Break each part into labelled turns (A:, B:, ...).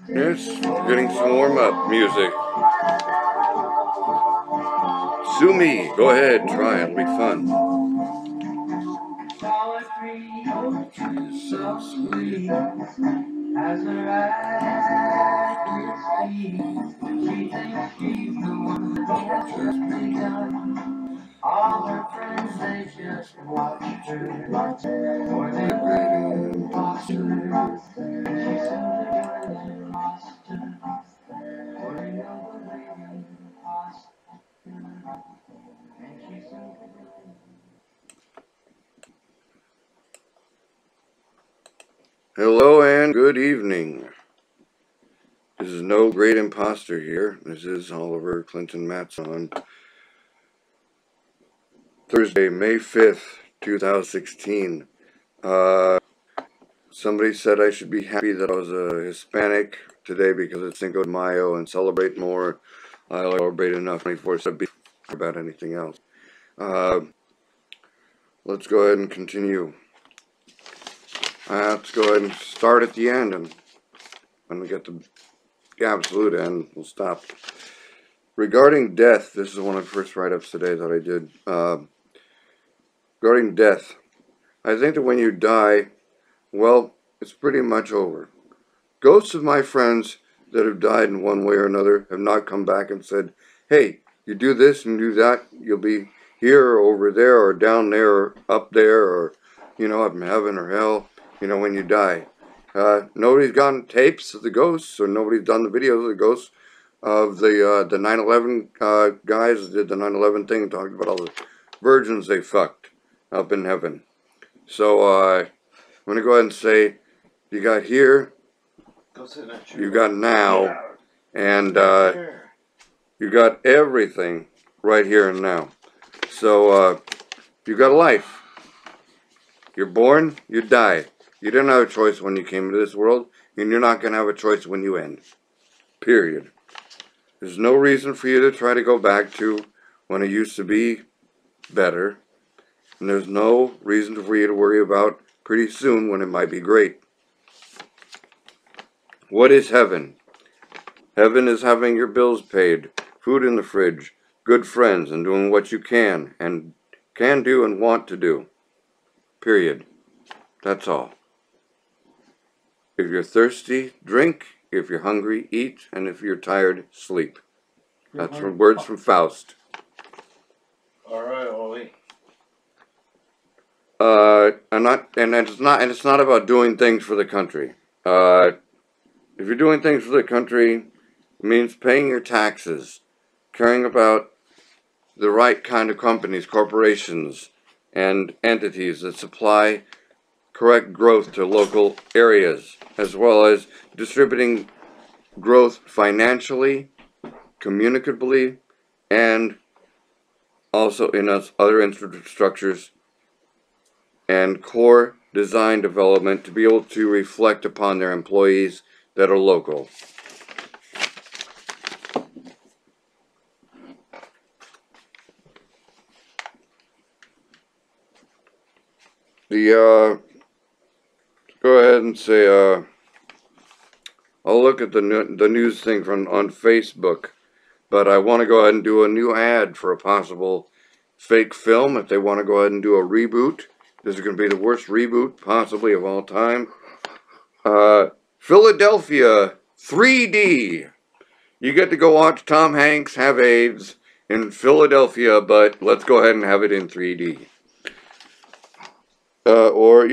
A: Yes, we're getting some warm-up music. Sue me. Go ahead, try. It'll be fun. She's so sweet. As her eyes speak, she thinks she's the one that has just begun. All her friends, they just watch her, for they're great imposters. She's so great imposter, for they know the great imposter, and she's so great. Hello and good evening. This is no great imposter here. This is Oliver Clinton Mattson. Thursday, May 5th, 2016. Somebody said I should be happy that I was a Hispanic today because it's Cinco de Mayo and celebrate more. I celebrate enough 24/7 about anything else. Let's go ahead and continue. Let's go ahead and start at the end, and when we get to the absolute end, we'll stop. Regarding death, this is one of the first write-ups today that I did. Regarding death, I think that when you die, well, it's pretty much over. Ghosts of my friends that have died in one way or another have not come back and said, hey, you do this and do that, you'll be here or over there or down there or up there or, up in heaven or hell, when you die. Nobody's gotten tapes of the ghosts, or nobody's done the videos of the ghosts of the 9/11 guys that did the 9/11 thing and talked about all the virgins they fucked up in heaven. So I'm going to go ahead and say, you got here, you got now, and you got everything right here and now. So you got a life. You're born, you die. You didn't have a choice when you came into this world, and you're not going to have a choice when you end. Period. There's no reason for you to try to go back to when it used to be better. And there's no reason for you to worry about pretty soon when it might be great. What is heaven? Heaven is having your bills paid, food in the fridge, good friends, and doing what you can do and want to do. Period. That's all. If you're thirsty, drink. If you're hungry, eat. And if you're tired, sleep. That's from words from Faust.
B: All right, Ollie.
A: It's not about doing things for the country. If you're doing things for the country, it means paying your taxes, caring about the right kind of companies, corporations, and entities that supply correct growth to local areas, as well as distributing growth financially, communicatively, and also in other infrastructures and core design development to be able to reflect upon their employees that are local. Go ahead and say, I'll look at the news thing on Facebook, but I want to go ahead and do a new ad for a possible fake film if they want to go ahead and do a reboot. This is going to be the worst reboot possibly of all time. Philadelphia 3D. You get to go watch Tom Hanks have AIDS in Philadelphia, but let's go ahead and have it in 3D.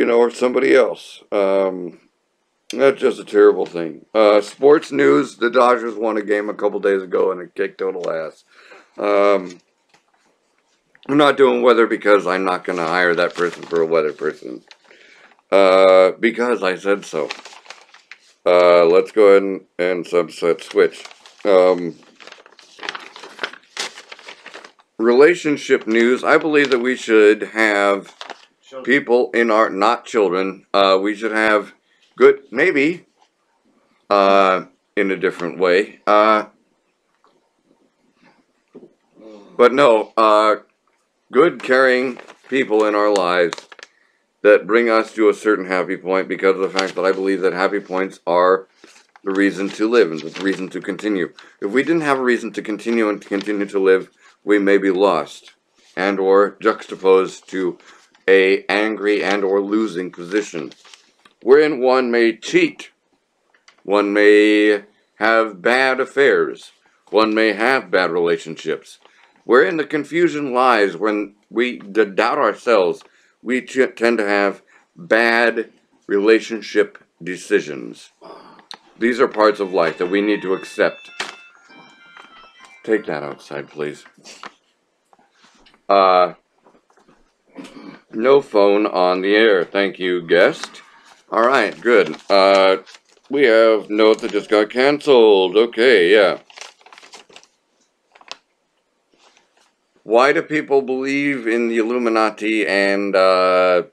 A: Or somebody else. That's just a terrible thing. Sports news, the Dodgers won a game a couple days ago and it kicked total ass. I'm not doing weather because I'm not going to hire that person for a weather person. Because I said so. Let's go ahead and subset switch. Relationship news. I believe that we should have people in our, not children, we should have good, maybe, in a different way, but no, good, caring people in our lives that bring us to a certain happy point because of the fact that I believe that happy points are the reason to live and the reason to continue. If we didn't have a reason to continue and to continue to live, we may be lost and or juxtaposed to a angry and or losing position, wherein one may cheat, one may have bad affairs, one may have bad relationships, wherein the confusion lies when we doubt ourselves, we tend to have bad relationship decisions. These are parts of life that we need to accept. Take that outside, please. No phone on the air. Thank you, guest. All right, good. We have note that just got canceled. Okay, yeah. Why do people believe in the Illuminati and the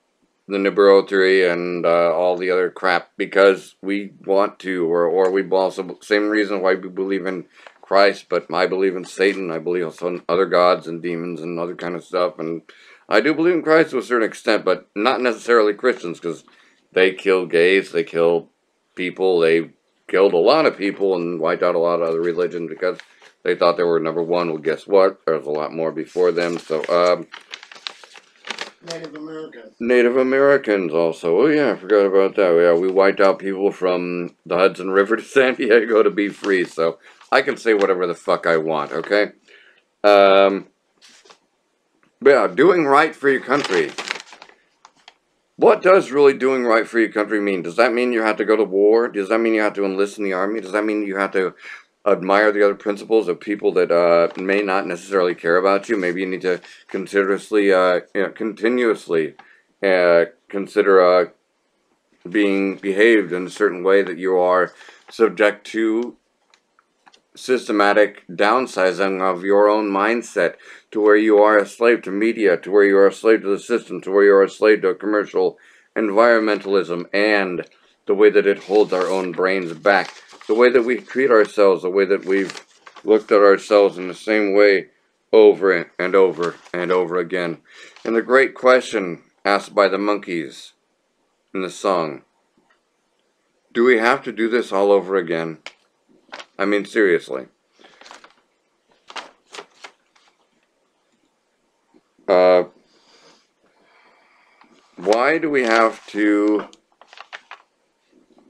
A: Nibiru theory and all the other crap? Because we want to, or we also, same reason why we believe in Christ, but I believe in Satan, I believe also in other gods and demons and other kind of stuff, and I do believe in Christ to a certain extent, but not necessarily Christians, because they kill gays, they kill people, they killed a lot of people and wiped out a lot of other religions because they thought they were number one. Well, guess what? There's a lot more before them. So,
C: Native Americans.
A: Native Americans also. Oh, yeah, I forgot about that. Yeah, we wiped out people from the Hudson River to San Diego to be free. So, I can say whatever the fuck I want, okay? But yeah, doing right for your country. What does really doing right for your country mean? Does that mean you have to go to war? Does that mean you have to enlist in the army? Does that mean you have to admire the other principles of people that may not necessarily care about you? Maybe you need to continuously consider being behaved in a certain way that you are subject to systematic downsizing of your own mindset, to where you are a slave to media, to where you are a slave to the system, to where you are a slave to commercial environmentalism and the way that it holds our own brains back, the way that we treat ourselves, the way that we've looked at ourselves in the same way over and over and over again. And the great question asked by the monkeys in the song, do we have to do this all over again? I mean, seriously. Why do we have to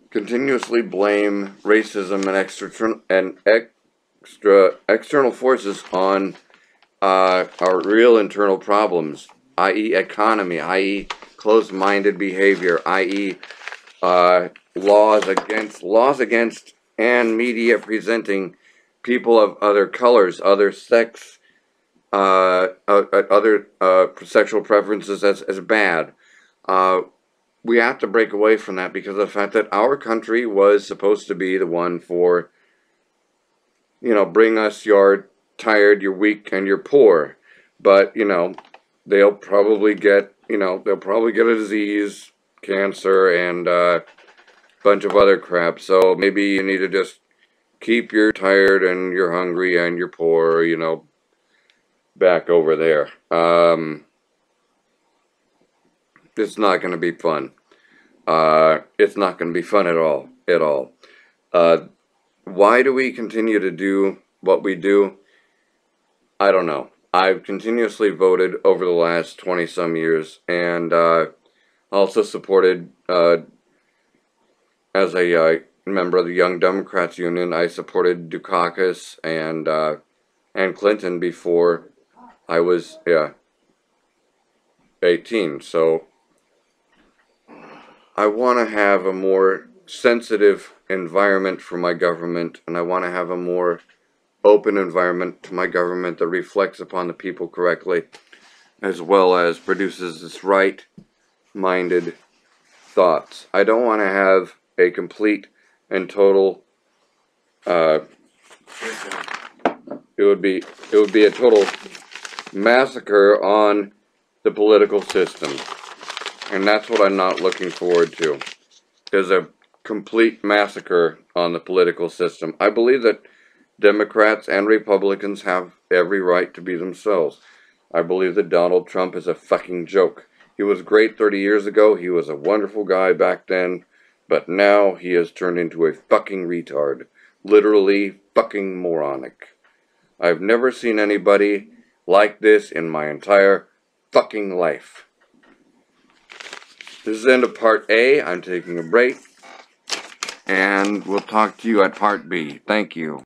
A: continuously blame racism and external forces on our real internal problems, i.e. economy, i.e. closed-minded behavior, i.e. laws against and media presenting people of other colors, other sex, other sexual preferences as bad. We have to break away from that because of the fact that our country was supposed to be the one for, bring us your tired, your weak, and your poor. But, they'll probably get, a disease, cancer, and bunch of other crap. So maybe you need to just keep your tired and you're hungry and you're poor, back over there. It's not going to be fun. It's not going to be fun at all. Why do we continue to do what we do? I don't know. I've continuously voted over the last 20-some years, and also supported, as a member of the Young Democrats Union, I supported Dukakis and Clinton before I was, 18. So I want to have a more sensitive environment for my government, and I want to have a more open environment to my government that reflects upon the people correctly, as well as produces this right-minded thoughts. I don't want to have a complete and total, it would be a total massacre on the political system. And that's what I'm not looking forward to, is a complete massacre on the political system. I believe that Democrats and Republicans have every right to be themselves. I believe that Donald Trump is a fucking joke. He was great 30 years ago. He was a wonderful guy back then. But now he has turned into a fucking retard. Literally fucking moronic. I've never seen anybody like this in my entire fucking life. This is the end of part A. I'm taking a break. And we'll talk to you at part B. Thank you.